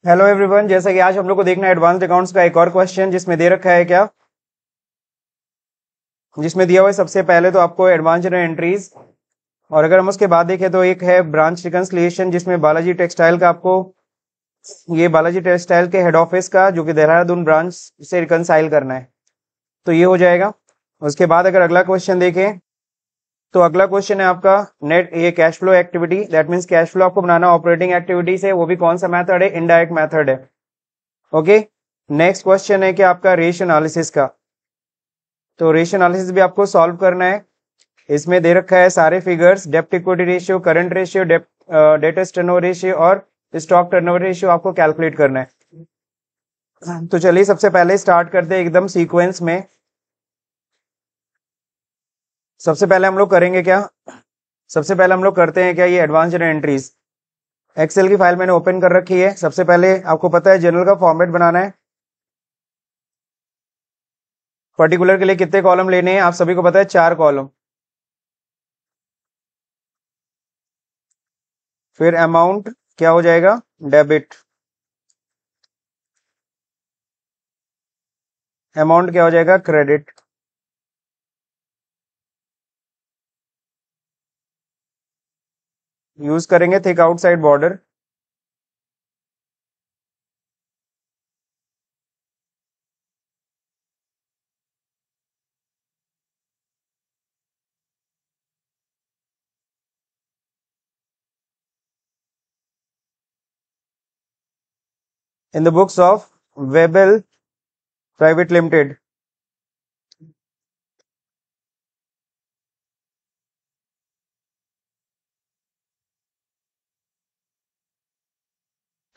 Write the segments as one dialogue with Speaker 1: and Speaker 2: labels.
Speaker 1: Hello everyone, जैसा कि आज हम लोग को देखना है एडवांस्ड अकाउंट्स का एक और क्वेश्चन जिसमें दे रखा है क्या, जिसमें दिया हुआ है सबसे पहले तो आपको एडवांस जनरल एंट्रीज, और अगर हम उसके बाद देखें तो एक है ब्रांच रिकंसिलिएशन जिसमें बालाजी टेक्सटाइल का आपको ये बालाजी टेक्सटाइल के हेड ऑफिस का जो कि देहरादून ब्रांच से रिकंसाइल करना है, तो ये हो जाएगा। उसके बाद अगर अगला क्वेश्चन देखें तो अगला क्वेश्चन है आपका नेट ये cash flow activity, that means cash flow आपको बनाना ऑपरेटिंग एक्टिविटी से, वो भी कौन सा मेथड है, इनडायरेक्ट मेथड है। ओके, नेक्स्ट क्वेश्चन है कि आपका रेशियो एनालिसिस का, तो रेशियो एनालिसिस भी आपको सॉल्व करना है। इसमें दे रखा है सारे फिगर्स, डेप्ट equity ratio, current ratio, debtors turnover ratio और स्टॉक टर्नओवर रेशियो आपको कैलकुलेट करना है। तो चलिए सबसे पहले स्टार्ट करते हैं एकदम सीक्वेंस में। सबसे पहले हम लोग करेंगे क्या, सबसे पहले हम लोग करते हैं क्या ये एडवांस जनरल एंट्रीज। एक्सेल की फाइल मैंने ओपन कर रखी है। सबसे पहले आपको पता है जनरल का फॉर्मेट बनाना है। पर्टिकुलर के लिए कितने कॉलम लेने हैं आप सभी को पता है, 4 कॉलम। फिर अमाउंट क्या हो जाएगा, डेबिट। अमाउंट क्या हो जाएगा, क्रेडिट। यूज करेंगे thick outside border. in the books of Webel Private Limited।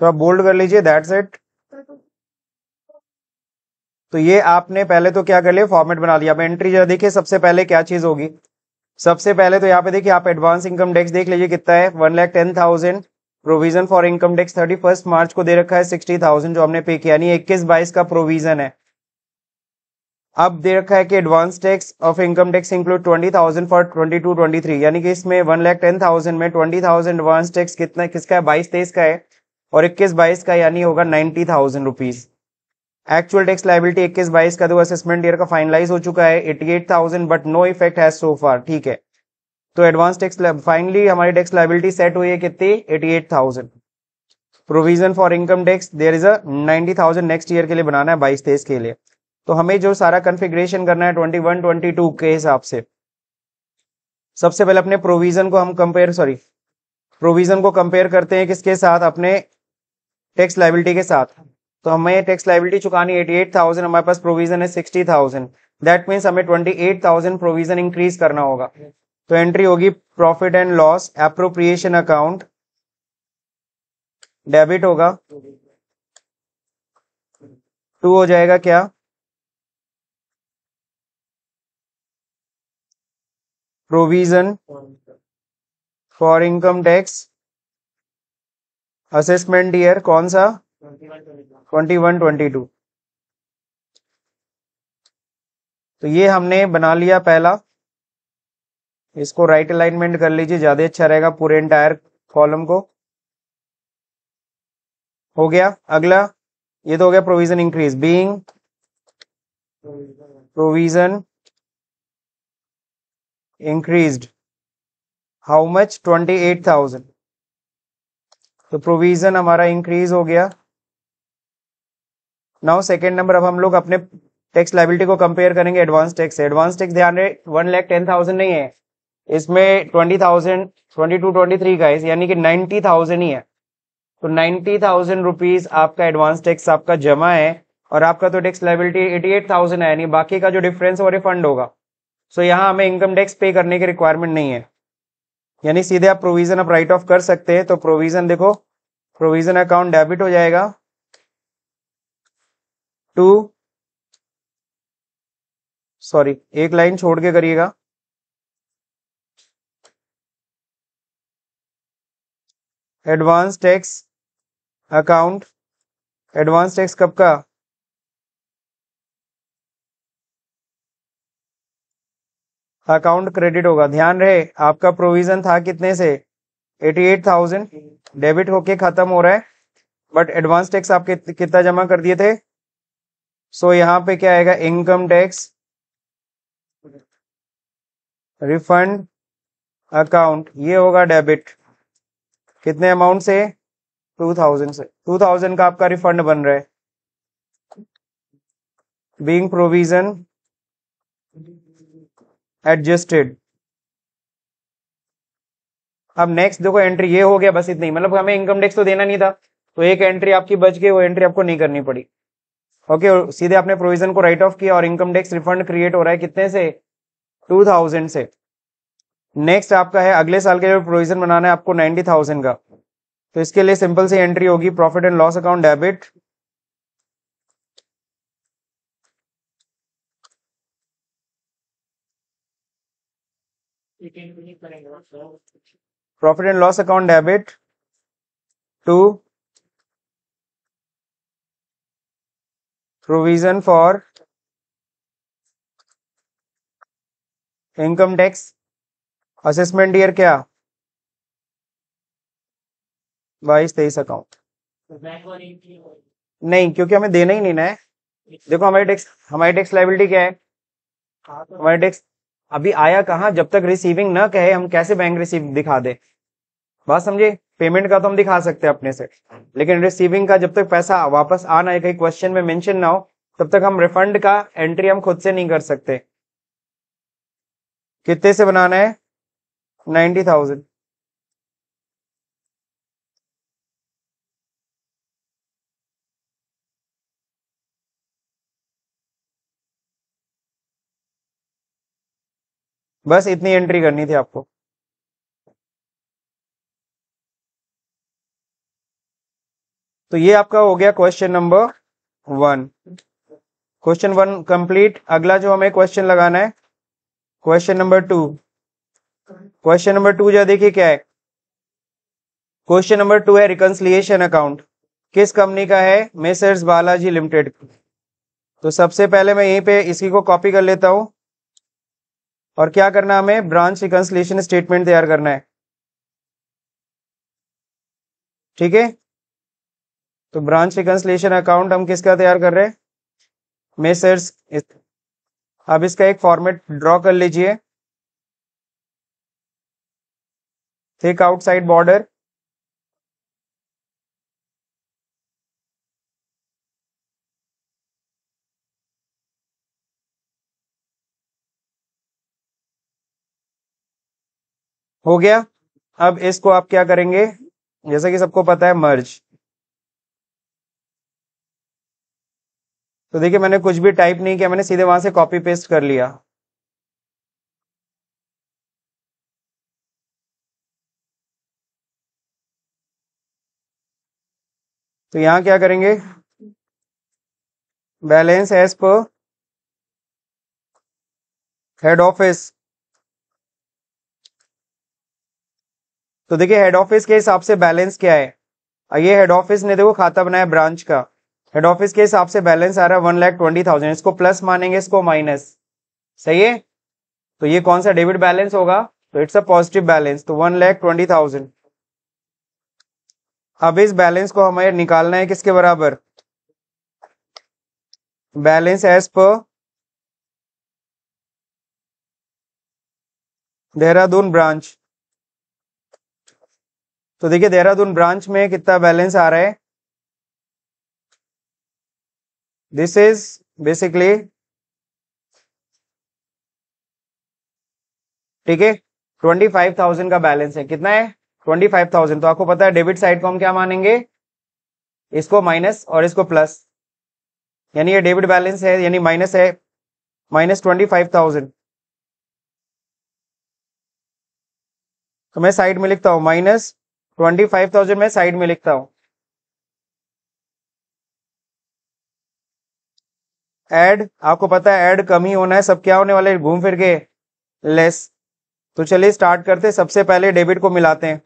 Speaker 1: तो आप बोल्ड कर लीजिए, दैट्स इट। तो ये आपने पहले तो क्या कर लिया, फॉर्मेट बना लिया। अब एंट्री जरा देखिए सबसे पहले क्या चीज होगी। सबसे पहले तो यहाँ पे देखिए आप एडवांस इनकम टैक्स देख लीजिए कितना है, 1,10,000। प्रोविजन फॉर इनकम टैक्स 31 मार्च को दे रखा है 60,000 जो हमने पे किया, यानी 21-22 का प्रोविजन है। अब दे रखा है कि advance tax of income tax include 20,000 for 22-23, यानी कि इसमें 1,10,000 में 20,000 एडवांस टैक्स कितना किसका है, 22-23 का है, और 21-22 का यानी होगा 90,000 रुपीज। एक्चुअल टैक्स लाइबिलिटी 21-22 का, तो असेसमेंट ईयर का फाइनलाइज हो चुका है 88,000, but no effect has so far. ठीक है, तो एडवांस टैक्स फाइनली हमारी टैक्स लाइबिलिटी सेट हुई है कितनी, 88,000। Provision for income tax there is a 90,000 next year के लिए बनाना है, 22-23 के लिए। तो हमें जो सारा कॉन्फ़िगरेशन करना है 21-22 के हिसाब से। सबसे पहले अपने प्रोविजन को हम प्रोविजन को कंपेयर करते हैं किसके साथ, अपने टैक्स लाइबिलिटी के साथ। तो हमें टैक्स लाइबिलिटी चुकानी 88,000, हमारे पास प्रोविजन है 60,000, दैट मीन्स हमें 28,000 प्रोविजन इंक्रीज करना होगा। तो एंट्री होगी profit and loss appropriation account, debit होगा। 2 हो जाएगा क्या, provision for income tax assessment year कौन सा, 21-22। तो ये हमने बना लिया पहला, इसको राइट अलाइनमेंट कर लीजिए, ज्यादा अच्छा रहेगा पूरे एंटायर कॉलम को। हो गया। अगला ये तो हो गया provision increase, being provision increased how much, 28,000। तो प्रोविजन हमारा इंक्रीज हो गया। नाउ सेकेंड नंबर, अब हम लोग अपने टैक्स लाइबिलिटी को कंपेयर करेंगे एडवांस टैक्स से। एडवांस टैक्स ध्यान रहे 1,10,000 नहीं है, इसमें 20,000 22-23 का है, यानी कि 90,000 ही है। तो 90,000 रुपीज आपका एडवांस टैक्स आपका जमा है, और आपका तो टैक्स लाइबिलिटी 88,000 है, यानी बाकी का जो डिफरेंस है वो रिफंड होगा। सो यहाँ हमें इनकम टैक्स पे करने की रिक्वायरमेंट नहीं है, यानी सीधे आप प्रोविजन आप राइट ऑफ कर सकते हैं। तो प्रोविजन देखो, प्रोविजन अकाउंट डेबिट हो जाएगा टू, सॉरी एक लाइन छोड़ के करिएगा, advance tax account. Advance tax कब का, अकाउंट क्रेडिट होगा। ध्यान रहे आपका प्रोविजन था कितने से, 88,000, डेबिट होके खत्म हो रहा है बट एडवांस टैक्स आप कितना जमा कर दिए थे। सो यहाँ पे क्या आएगा, इनकम टैक्स रिफंड अकाउंट, ये होगा डेबिट। कितने अमाउंट से, 2000 से। 2000 का आपका रिफंड बन रहा है, बीइंग प्रोविजन एडजस्टेड। अब नेक्स्ट देखो एंट्री ये हो गया, बस इतना ही, मतलब हमें इनकम टैक्स तो देना नहीं था, तो एक एंट्री आपकी बच गई, वो एंट्री आपको नहीं करनी पड़ी। ओके, सीधे आपने प्रोविजन को राइट ऑफ किया और इनकम टैक्स रिफंड क्रिएट हो रहा है कितने से, 2000 से। नेक्स्ट आपका है अगले साल के लिए प्रोविजन बनाना है आपको 90,000 का, तो इसके लिए सिंपल सी एंट्री होगी, profit and loss account debit, profit and loss account debit to provision for income tax assessment year क्या, 22-23 अकाउंट। नहीं, क्योंकि हमें देना ही नहीं ना है। देखो हमारी टैक्स लायबिलिटी क्या है, हमारी टैक्स अभी आया कहाँ, जब तक रिसीविंग ना कहे हम कैसे बैंक रिसीव दिखा दे, बात समझे। पेमेंट का तो हम दिखा सकते हैं अपने से, लेकिन रिसीविंग का जब तक पैसा वापस आ ना, कहीं क्वेश्चन में मेंशन ना हो, तब तक हम रिफंड का एंट्री हम खुद से नहीं कर सकते। कितने से बनाना है, 90,000। बस इतनी एंट्री करनी थी आपको। तो ये आपका हो गया क्वेश्चन नंबर 1। Question 1 complete. अगला जो हमें क्वेश्चन लगाना है, क्वेश्चन नंबर 2। क्वेश्चन नंबर 2 जो देखिए क्या है, क्वेश्चन नंबर 2 है रिकंसिलिएशन अकाउंट। किस कंपनी का है, मेसर्स बालाजी लिमिटेड। तो सबसे पहले मैं यहीं पे इसी को कॉपी कर लेता हूं, और क्या करना हमें, ब्रांच रिकंसिलिएशन स्टेटमेंट तैयार करना है, ठीक है। तो ब्रांच रिकंसिलिएशन अकाउंट हम किसका तैयार कर रहे हैं, मेसर्स। अब इसका एक फॉर्मेट ड्रॉ कर लीजिए, थिक आउटसाइड बॉर्डर, हो गया। अब इसको आप क्या करेंगे, जैसा कि सबको पता है, मर्ज। तो देखिए मैंने कुछ भी टाइप नहीं किया, मैंने सीधे वहां से कॉपी पेस्ट कर लिया। तो यहां क्या करेंगे, balance as per head office. तो देखिए हेड ऑफिस के हिसाब से बैलेंस क्या है, ये हेड ऑफिस ने देखो खाता बनाया ब्रांच का, हेड ऑफिस के हिसाब से बैलेंस आ रहा है 1,20,000। इसको प्लस मानेंगे, इसको माइनस, सही है। तो ये कौन सा डेबिट बैलेंस होगा, तो इट्स अ पॉजिटिव बैलेंस, तो 1,20,000। अब इस बैलेंस को हमें निकालना है किसके बराबर, बैलेंस एज पर देहरादून ब्रांच। तो देखिए देहरादून ब्रांच में कितना बैलेंस आ रहा है, दिस इज बेसिकली, ठीक है, 25,000 का बैलेंस है। कितना है, 25,000। तो आपको पता है डेबिट साइड को हम क्या मानेंगे, इसको माइनस और इसको प्लस, यानी ये डेबिट बैलेंस है, यानी माइनस है, -25,000। तो मैं साइड में लिखता हूं, -25,000 मैं साइड में लिखता हूं। ऐड, आपको पता है ऐड कम ही होना है, सब क्या होने वाले, घूम फिर के लेस। तो चलिए स्टार्ट करते, सबसे पहले डेबिट को मिलाते हैं।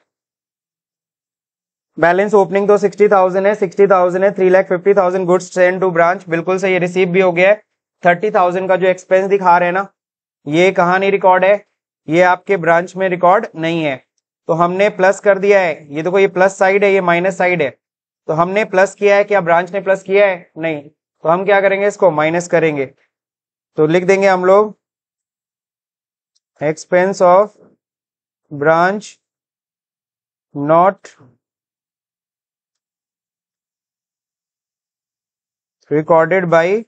Speaker 1: बैलेंस ओपनिंग तो 60,000 है, 60,000 है, 3,50,000 गुड्स सेंड टू ब्रांच, बिल्कुल सही, रिसीव भी हो गया है। 30,000 का जो एक्सपेंस दिखा रहे हैं ना, ये कहां नहीं रिकॉर्ड है, ये आपके ब्रांच में रिकॉर्ड नहीं है, तो हमने प्लस कर दिया है। ये देखो ये प्लस साइड है, ये माइनस साइड है, तो हमने प्लस किया है, क्या ब्रांच ने प्लस किया है? नहीं। तो हम क्या करेंगे, इसको माइनस करेंगे। तो लिख देंगे हम लोग expense of branch not recorded by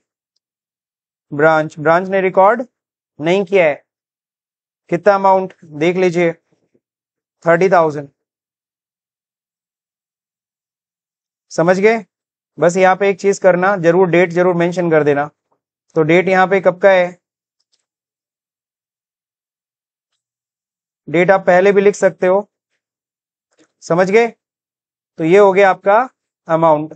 Speaker 1: branch. Branch ने रिकॉर्ड नहीं किया है। कितना अमाउंट देख लीजिए, 30,000। समझ गए? बस यहाँ पे एक चीज करना, जरूर डेट जरूर मेंशन कर देना। तो डेट यहाँ पे कब का है, डेट आप पहले भी लिख सकते हो। समझ गए? तो ये हो गया आपका अमाउंट।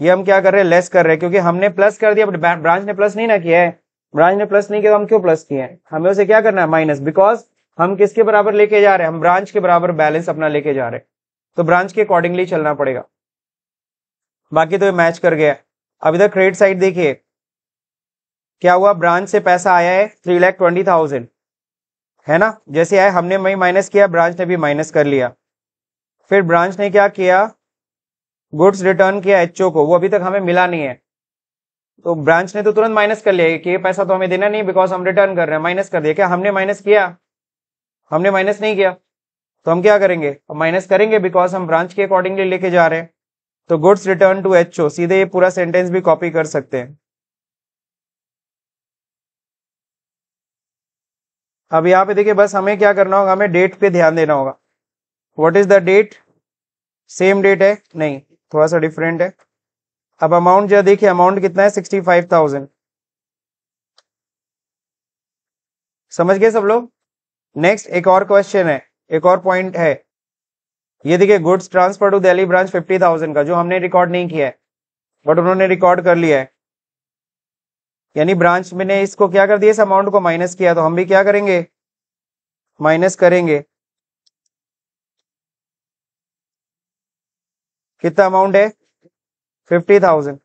Speaker 1: ये हम क्या कर रहे हैं, लेस कर रहे हैं, क्योंकि हमने प्लस कर दिया, ब्रांच ने प्लस नहीं ना किया है। ब्रांच ने प्लस नहीं किया तो हम क्यों प्लस किए हैं, हमें उसे क्या करना है, माइनस। बिकॉज हम किसके बराबर लेके जा रहे हैं, हम ब्रांच के बराबर बैलेंस अपना लेके जा रहे हैं, तो ब्रांच के अकॉर्डिंगली चलना पड़ेगा। बाकी तो ये मैच कर गया। अब इधर क्रेडिट साइड देखिए क्या हुआ, ब्रांच से पैसा आया है 3,20,000, है ना। जैसे आया हमने वही माइनस किया, ब्रांच ने भी माइनस कर लिया। फिर ब्रांच ने क्या किया, गुड्स रिटर्न किया एचओ को, वो अभी तक हमें मिला नहीं है। तो ब्रांच ने तो तुरंत माइनस कर लिया कि ये पैसा तो हमें देना नहीं, बिकॉज हम रिटर्न कर रहे हैं, माइनस कर दिया। क्या हमने माइनस किया, हमने माइनस नहीं किया। तो हम क्या करेंगे, अब माइनस करेंगे, बिकॉज हम ब्रांच के अकॉर्डिंगली लेके जा रहे हैं। तो गुड्स रिटर्न टू एचओ, सीधे ये पूरा सेंटेंस भी कॉपी कर सकते हैं। अब यहाँ पे देखिए, बस हमें क्या करना होगा, हमें डेट पे ध्यान देना होगा। What is the date, same date है नहीं, थोड़ा सा डिफरेंट है। अब अमाउंट जो देखिए, अमाउंट कितना है, 65,000। समझ गए सब लोग? नेक्स्ट एक और क्वेश्चन है, एक और पॉइंट है। ये देखिए, goods transfer to Delhi branch 50,000 का, जो हमने रिकॉर्ड नहीं किया है बट उन्होंने रिकॉर्ड कर लिया है। यानी ब्रांच में ने इसको क्या कर दिया, इस अमाउंट को माइनस किया, तो हम भी क्या करेंगे, माइनस करेंगे। कितना अमाउंट है, 50,000।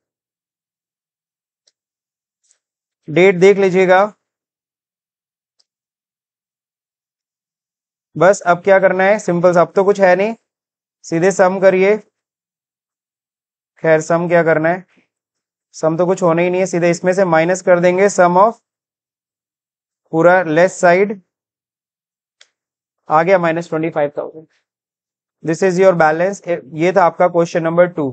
Speaker 1: डेट देख लीजिएगा। बस अब क्या करना है, सिंपल, अब तो कुछ है नहीं, सीधे सम करिए। खैर सम क्या करना है, सम तो कुछ होना ही नहीं है, सीधे इसमें से माइनस कर देंगे सम ऑफ पूरा लेस साइड, आ गया -25,000। This is your balance. ये था आपका क्वेश्चन नंबर 2।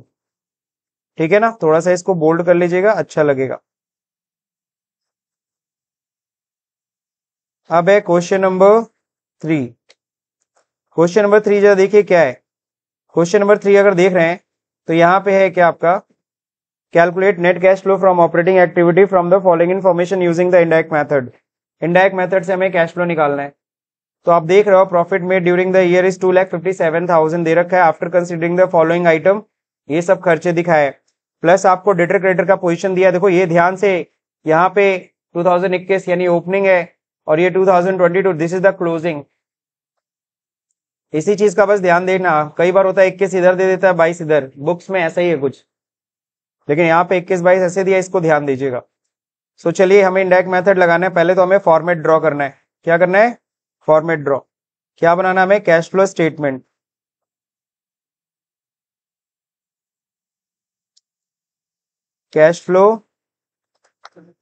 Speaker 1: ठीक है ना, थोड़ा सा इसको बोल्ड कर लीजिएगा, अच्छा लगेगा। अब है क्वेश्चन नंबर 3। क्वेश्चन नंबर 3 जरा देखिए क्या है। क्वेश्चन नंबर 3 अगर देख रहे हैं तो यहां पे है क्या आपका, calculate net cash flow from operating activity from the following information using the indirect method. Indirect method से हमें कैश फ्लो निकालना है। तो आप देख रहे हो, profit made during the year is 2,57,000 दे रखा है, after considering the following item, ये सब खर्चे दिखाए, प्लस आपको डेटर क्रेडिटर का पोजीशन दिया। देखो ये ध्यान से, यहाँ पे 2021 यानी ओपनिंग है, और ये 2022 दिस इज द क्लोजिंग। इसी चीज का बस ध्यान देना, कई बार होता है 21 इधर दे देता है 22 इधर, बुक्स में ऐसा ही है कुछ, लेकिन यहाँ पे 21-22 ऐसे दिया, इसको ध्यान दीजिएगा। सो चलिए हमें इंडायरेक्ट मेथड लगाना है। पहले तो हमें फॉर्मेट ड्रॉ करना है। क्या करना है, फॉर्मेट ड्रॉ। क्या बनाना है हमें, cash flow statement. Cash flow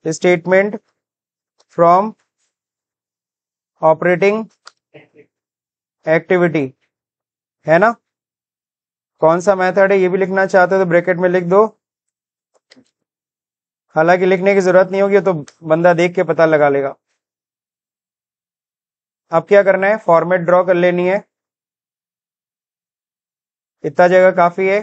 Speaker 1: statement from operating activity, है ना। कौन सा मेथड है ये भी लिखना चाहते हो तो ब्रैकेट में लिख दो, हालांकि लिखने की जरूरत नहीं होगी, तो बंदा देख के पता लगा लेगा। अब क्या करना है, फॉर्मेट ड्रॉ कर लेनी है। इतना जगह काफी है।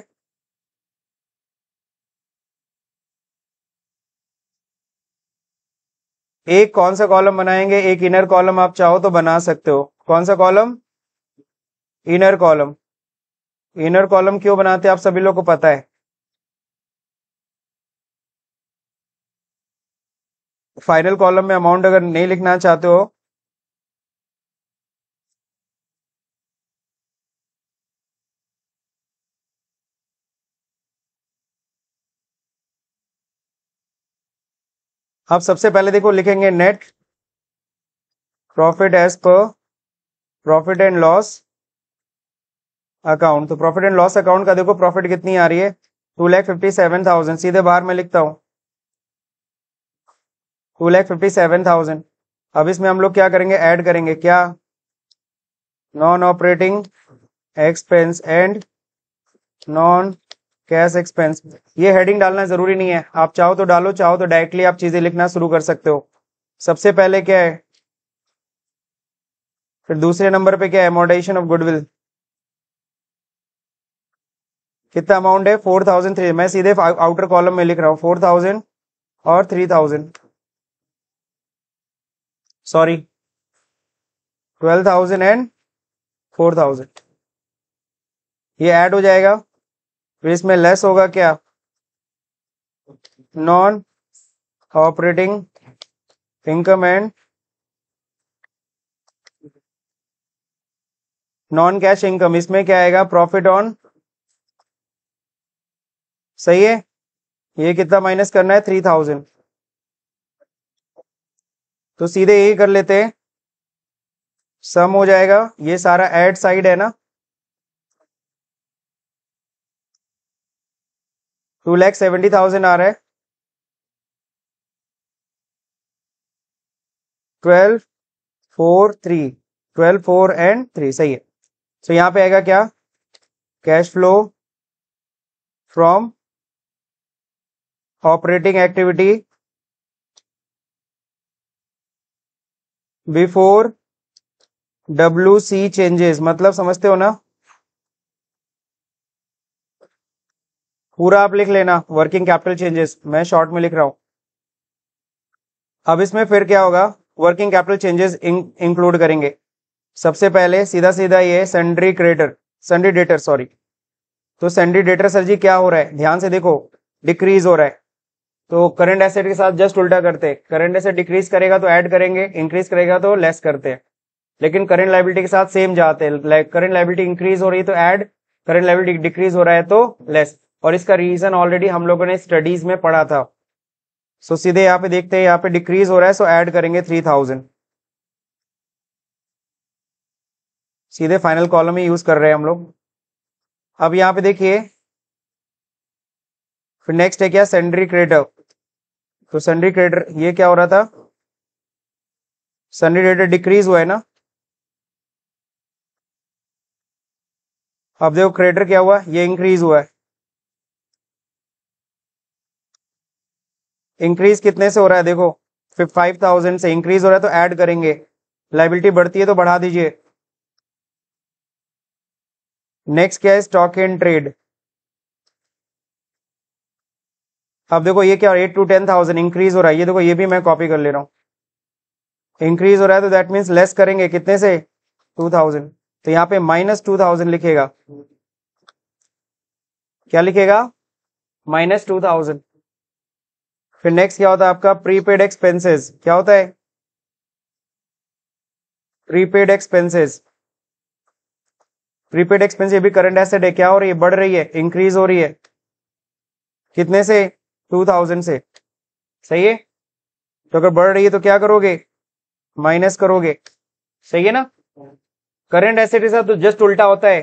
Speaker 1: एक कौन सा कॉलम बनाएंगे, एक इनर कॉलम आप चाहो तो बना सकते हो। कौन सा column, inner column. Inner column क्यों बनाते हैं आप सभी लोग को पता है। फाइनल कॉलम में अमाउंट अगर नहीं लिखना चाहते हो, आप सबसे पहले देखो लिखेंगे net profit as per profit and loss account. तो प्रॉफिट एंड लॉस अकाउंट का देखो प्रॉफिट कितनी आ रही है, 2,57,000 सीधे बाहर में लिखता हूं 2,57,000। अब इसमें हम लोग क्या करेंगे, ऐड करेंगे क्या, non operating expense and non cash expense. ये हेडिंग डालना जरूरी नहीं है, आप चाहो तो डालो, चाहो तो डायरेक्टली आप चीजें लिखना शुरू कर सकते हो। सबसे पहले क्या है, फिर दूसरे नंबर पे क्या है, अमोर्टाइजेशन ऑफ गुडविल। कितना अमाउंट है, 4,003। मैं सीधे आउटर कॉलम में लिख रहा हूं 4,000 और 3,000, सॉरी 12,000 एंड 4,000। ये ऐड हो जाएगा, फिर इसमें लेस होगा क्या, non operating income and non cash income. इसमें क्या आएगा, प्रॉफिट ऑन, सही है। ये कितना माइनस करना है, 3,000। तो सीधे यही कर लेते हैं, सम हो जाएगा, ये सारा ऐड साइड है ना, 2,70,000 आ रहा है, 12, 4, 3, 12, 4 एंड 3, सही है। तो यहां पे आएगा क्या, cash flow from operating activity before WC changes, मतलब समझते हो ना, पूरा आप लिख लेना, वर्किंग कैपिटल चेंजेस, मैं शॉर्ट में लिख रहा हूं। अब इसमें फिर क्या होगा, वर्किंग कैपिटल चेंजेस इंक्लूड करेंगे। सबसे पहले सीधा सीधा ये सन्ड्री डेटर, सॉरी। तो सन्ड्री डेटर सर जी क्या हो रहा है, ध्यान से देखो, डिक्रीज हो रहा है। तो करंट एसेट के साथ जस्ट उल्टा करते हैं, करंट एसेट डिक्रीज करेगा तो ऐड करेंगे, इंक्रीज करेगा तो लेस करते हैं। लेकिन करंट लायबिलिटी के साथ सेम जाते हैं, करंट लायबिलिटी इंक्रीज हो रही है तो ऐड, करंट लायबिलिटी डिक्रीज हो रहा है तो लेस। और इसका रीजन ऑलरेडी हम लोगों ने स्टडीज में पढ़ा था। सो सीधे यहाँ पे देखते हैं, यहाँ पे डिक्रीज हो रहा है, सो ऐड करेंगे 3,000। सीधे फाइनल कॉलम ही यूज कर रहे हैं हम लोग। अब यहाँ पे देखिए, फिर नेक्स्ट है क्या, सन्ड्री क्रेडिटर। तो सन्ड्री क्रेडिटर ये क्या हो रहा था, सन्ड्री क्रेडिटर डिक्रीज हुआ है ना। अब देखो क्रेडिटर क्या हुआ, ये इंक्रीज हुआ है। इंक्रीज कितने से हो रहा है, देखो 5,000 से इंक्रीज हो रहा है तो ऐड करेंगे, लायबिलिटी बढ़ती है तो बढ़ा दीजिए। नेक्स्ट क्या है, स्टॉक इन ट्रेड। अब देखो ये क्या, 8 to 10,000 इंक्रीज हो रहा है, ये देखो ये भी मैं कॉपी कर ले रहा हूं, इंक्रीज हो रहा है तो दैट मीन्स लेस करेंगे कितने से, 2,000। तो यहाँ पे -2,000 लिखेगा, क्या लिखेगा, -2,000। फिर नेक्स्ट क्या होता है आपका, प्रीपेड एक्सपेंसेस। क्या होता है, प्रीपेड एक्सपेंसेस। प्रीपेड एक्सपेंस ये भी करंट एसेट है, क्या हो रही है, बढ़ रही है, इंक्रीज हो रही है, कितने से, 2,000 से, सही है। तो अगर बढ़ रही है तो क्या करोगे, माइनस करोगे, सही है ना। करंट एसेट के साथ तो जस्ट उल्टा होता है,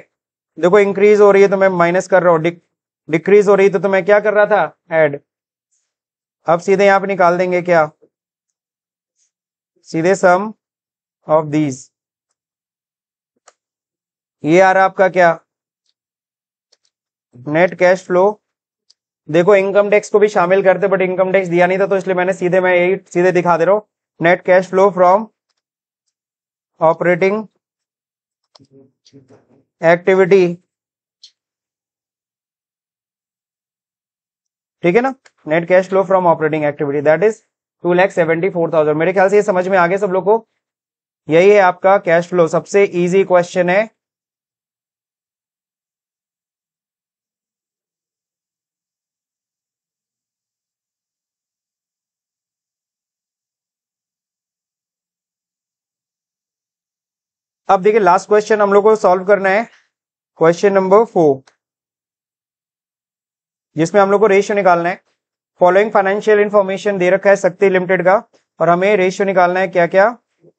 Speaker 1: देखो इंक्रीज हो रही है तो मैं माइनस कर रहा हूं, डिक्रीज हो रही है तो मैं क्या कर रहा था, ऐड। अब सीधे यहां पे निकाल देंगे क्या, सीधे सम ऑफ दीज। ये आ रहा आपका क्या, नेट कैश फ्लो। देखो इनकम टैक्स को भी शामिल करते, बट इनकम टैक्स दिया नहीं था तो इसलिए मैं यही सीधे दिखा दे रहा हूं, net cash flow from operating activity, ठीक है ना, net cash flow from operating activity that is 2,74,000। मेरे ख्याल से ये समझ में आ गया सब लोग को। यही है आपका कैश फ्लो, सबसे इजी क्वेश्चन है। अब देखिए लास्ट क्वेश्चन हम लोग को सॉल्व करना है, क्वेश्चन नंबर 4, जिसमें हम लोग को रेशियो निकालना है। फॉलोइंग फाइनेंशियल इंफॉर्मेशन दे रखा है शक्ति लिमिटेड का, और हमें रेशियो निकालना है, क्या क्या,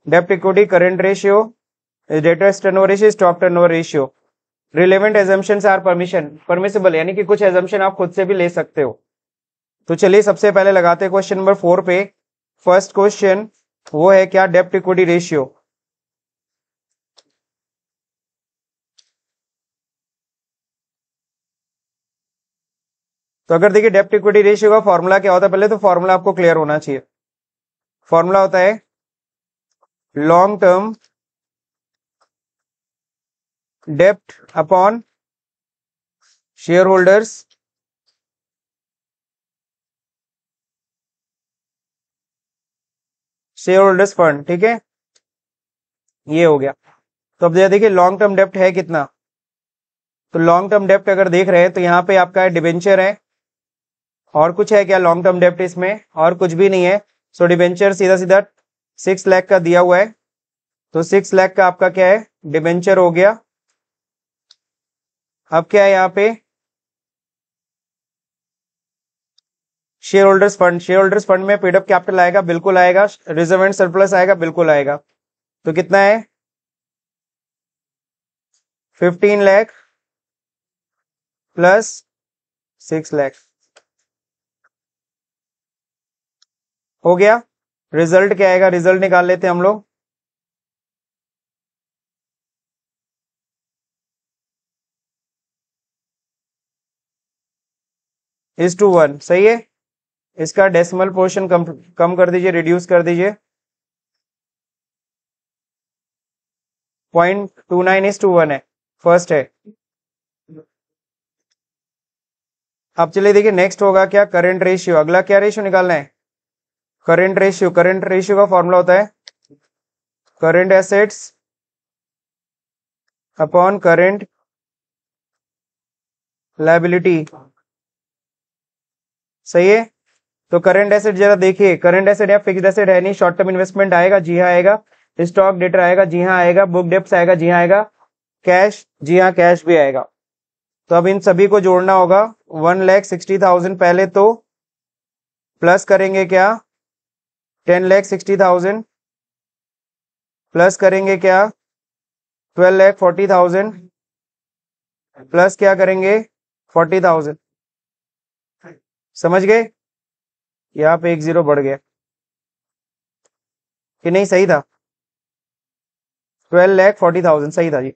Speaker 1: डेब्ट equity current ratio, debtors turnover ratio, stock turnover ratio. Relevant assumptions are permissible, यानी कि कुछ एजम्पशन आप खुद से भी ले सकते हो। तो चलिए सबसे पहले लगाते हैं क्वेश्चन नंबर 4 पे। फर्स्ट क्वेश्चन वो है क्या, डेप्ट इक्विटी रेशियो। तो अगर देखिए डेप्ट इक्विटी रेशियो का फॉर्मूला क्या होता है, पहले तो फॉर्मूला आपको क्लियर होना चाहिए। फॉर्मूला होता है लॉन्ग टर्म डेप्ट अपॉन शेयर होल्डर्स फंड, ठीक है, ये हो गया। तो अब देखिए लॉन्ग टर्म डेप्ट है कितना। तो लॉन्ग टर्म डेप्ट अगर देख रहे हैं तो यहाँ पे आपका डिबेंचर है, और कुछ है क्या लॉन्ग टर्म डेप्ट इसमें, और कुछ भी नहीं है। सो डिबेंचर सीधा सीधा 6 लाख का दिया हुआ है, तो 6 लाख का आपका क्या है, डिबेंचर हो गया। अब क्या है यहाँ पे, share holders fund. Share holders fund में पेड अप कैपिटल आएगा, बिल्कुल आएगा। रिजर्व एंड सरप्लस आएगा, बिल्कुल आएगा। तो कितना है, 15 लाख प्लस 6 लाख हो गया। रिजल्ट क्या आएगा, रिजल्ट निकाल लेते हैं हम लोग। is to 1, सही है। इसका डेसिमल पोर्शन कम कर दीजिए, रिड्यूस कर दीजिए। 0.29 is to 1 है, फर्स्ट है। अब चलिए देखिए नेक्स्ट होगा क्या, करंट रेशियो। अगला क्या रेशियो निकालना है, करंट रेशियो। करंट रेशियो का फॉर्मूला होता है current assets upon current liability, सही है। तो करंट एसेट जरा देखिए, करंट एसेट या फिक्स्ड एसेट है नहीं, शॉर्ट टर्म इन्वेस्टमेंट आएगा, जी हाँ आएगा। स्टॉक डेटर आएगा, जी हाँ आएगा। बुक डेप्स आएगा, जी हाँ आएगा। कैश, जी हाँ कैश भी आएगा। तो अब इन सभी को जोड़ना होगा। 1,60,000 पहले तो प्लस करेंगे क्या, 10,60,000 प्लस करेंगे क्या, 12,40,000 प्लस क्या करेंगे, 40,000। समझ गए, यहाँ पे 1 0 बढ़ गया कि नहीं, सही था। 12,40,000 सही था जी।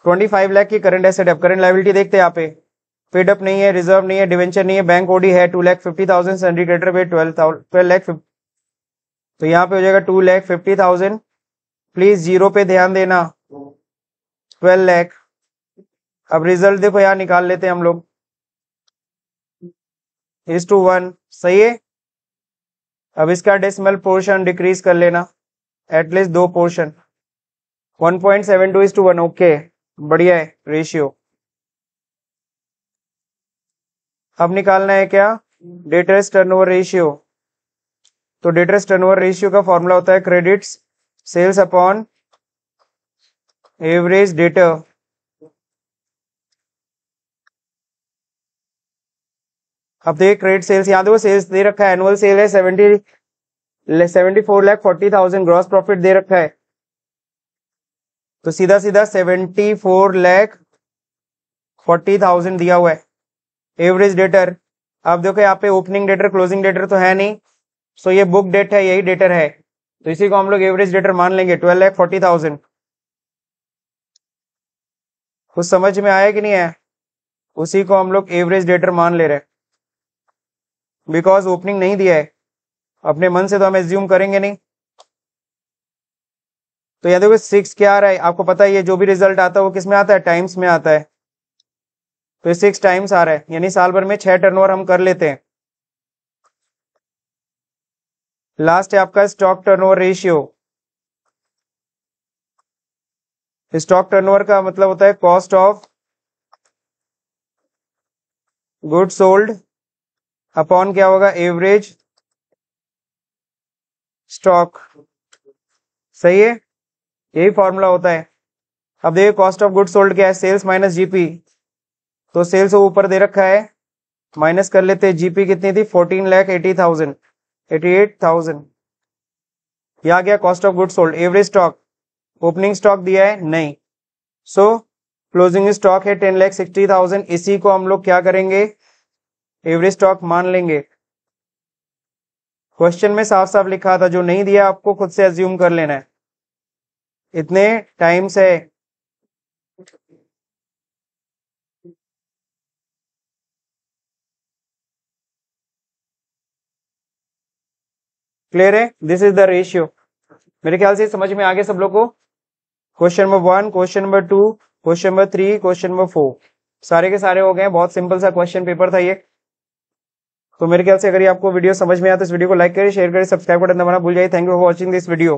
Speaker 1: 25 लाख की करंट एसेट। अब करंट लायबिलिटी देखते हैं यहाँ पे, पेड अप नहीं है, रिजर्व नहीं है, डिवेंचर नहीं है, बैंक ओडी है 2,50,000, सैलरी क्रेडिटर पे 12 लाख। तो यहाँ पे हो जाएगा 2,50,000। प्लीज जीरो पे ध्यान देना, 12 लाख। अब रिजल्ट देखो यहाँ निकाल लेते हैं हम लोग, is to 1, सही है। अब इसका डेसिमल पोर्शन डिक्रीज कर लेना, at least 2 portion. 1.72 is to 1, okay, बढ़िया है रेशियो। अब निकालना है क्या, डेटर्स टर्नओवर रेशियो। तो डेटर्स टर्नओवर रेशियो का फॉर्मूला होता है credits sales upon average debtor. अब देखिए क्रेडिट सेल्स, यहाँ देखो सेल्स दे रखा है, एनुअल सेल है 74,40,000, ग्रॉस प्रॉफिट दे रखा है। तो सीधा सीधा 74,40,000 दिया हुआ है। एवरेज डेटर, अब देखो यहाँ पे ओपनिंग डेटर क्लोजिंग डेटर तो है नहीं, सो ये बुक डेट है, यही डेटर है, तो इसी को हम लोग एवरेज डेटर मान लेंगे 12,40,000। कुछ समझ में आया कि नहीं आया, उसी को हम लोग एवरेज डेटर मान ले रहे हैं, बिकॉज ओपनिंग नहीं दिया है, अपने मन से तो हम एज्यूम करेंगे नहीं। तो यहाँ देखो 6 क्या आ रहा है, आपको पता है ये जो भी रिजल्ट आता है वो किस में आता है, टाइम्स में आता है। तो ये 6 टाइम्स आ रहा है, यानी साल भर में 6 टर्नओवर हम कर लेते हैं। लास्ट है आपका stock turnover ratio. Stock turnover का मतलब होता है cost of good sold upon क्या होगा, एवरेज स्टॉक, सही है, यही फॉर्मूला होता है। अब देखिए कॉस्ट ऑफ गुड सोल्ड क्या है, सेल्स माइनस जीपी। तो सेल्स ऊपर दे रखा है, माइनस कर लेते हैं, जीपी कितनी थी, 14,80,000, 88,000। ये आ गया cost of good sold. Average stock, opening stock दिया है नहीं, सो क्लोजिंग स्टॉक है 10,60,000, इसी को हम लोग क्या करेंगे, एवरेज स्टॉक मान लेंगे। क्वेश्चन में साफ साफ लिखा था, जो नहीं दिया आपको खुद से अज्यूम कर लेना है। इतने टाइम से क्लियर है, दिस इज द रेशियो। मेरे ख्याल से समझ में आ गया सब लोग को। Question number 1, question number 2, question number 3, question number 4 सारे के सारे हो गए। बहुत सिंपल सा क्वेश्चन पेपर था ये। तो मेरे ख्याल से अगर ये आपको वीडियो समझ में आया तो इस वीडियो को लाइक करें, शेयर करें, सब्सक्राइब बटन दबाना भूल जाए। Thank you for watching this video.